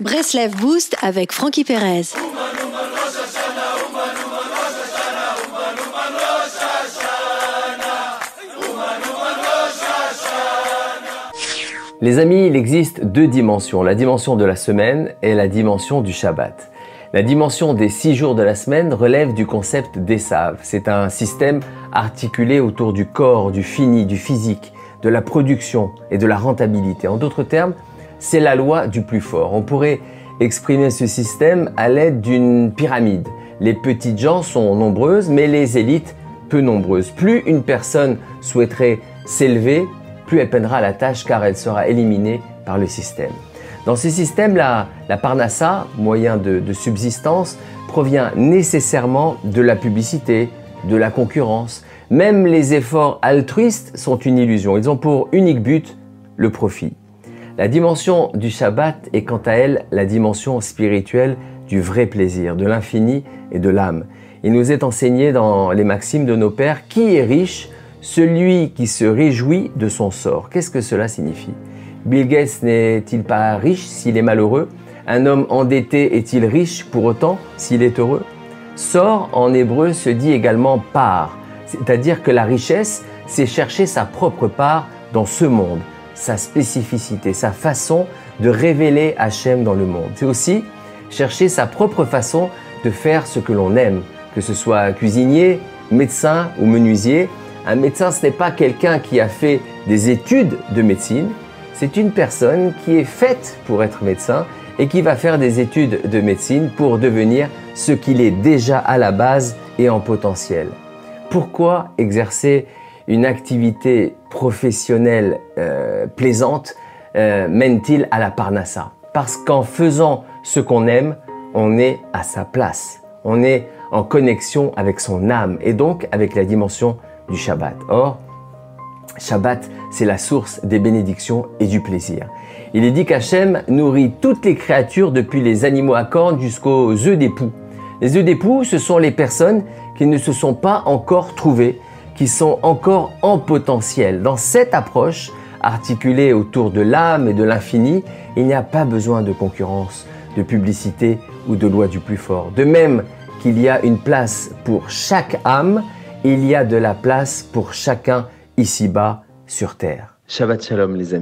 Breslev Boost avec Francky Perez. Les amis, il existe deux dimensions, la dimension de la semaine et la dimension du Shabbat. La dimension des 6 jours de la semaine relève du concept d'Esav. C'est un système articulé autour du corps, du fini, du physique, de la production et de la rentabilité. En d'autres termes, c'est la loi du plus fort. On pourrait exprimer ce système à l'aide d'une pyramide. Les petites gens sont nombreuses, mais les élites peu nombreuses. Plus une personne souhaiterait s'élever, plus elle peinera à la tâche car elle sera éliminée par le système. Dans ce système, la parnassa, moyen de subsistance, provient nécessairement de la publicité, de la concurrence. Même les efforts altruistes sont une illusion. Ils ont pour unique but le profit. La dimension du Shabbat est quant à elle la dimension spirituelle du vrai plaisir, de l'infini et de l'âme. Il nous est enseigné dans les maximes de nos pères, qui est riche? Celui qui se réjouit de son sort. Qu'est-ce que cela signifie? Bill Gates n'est-il pas riche s'il est malheureux? Un homme endetté est-il riche pour autant s'il est heureux? Sort en hébreu se dit également part, c'est-à-dire que la richesse, c'est chercher sa propre part dans ce monde, sa spécificité, sa façon de révéler Hachem dans le monde. C'est aussi chercher sa propre façon de faire ce que l'on aime, que ce soit cuisinier, médecin ou menuisier. Un médecin, ce n'est pas quelqu'un qui a fait des études de médecine, c'est une personne qui est faite pour être médecin et qui va faire des études de médecine pour devenir ce qu'il est déjà à la base et en potentiel. Pourquoi exercer une activité professionnelle plaisante mène-t-il à la parnassa? Parce qu'en faisant ce qu'on aime, on est à sa place. On est en connexion avec son âme et donc avec la dimension du Shabbat. Or, Shabbat, c'est la source des bénédictions et du plaisir. Il est dit qu'Hachem nourrit toutes les créatures depuis les animaux à cornes jusqu'aux œufs d'époux. Les œufs d'époux, ce sont les personnes qui ne se sont pas encore trouvées, qui sont encore en potentiel. Dans cette approche, articulée autour de l'âme et de l'infini, il n'y a pas besoin de concurrence, de publicité ou de loi du plus fort. De même qu'il y a une place pour chaque âme, il y a de la place pour chacun ici-bas sur terre. Shabbat Shalom les amis.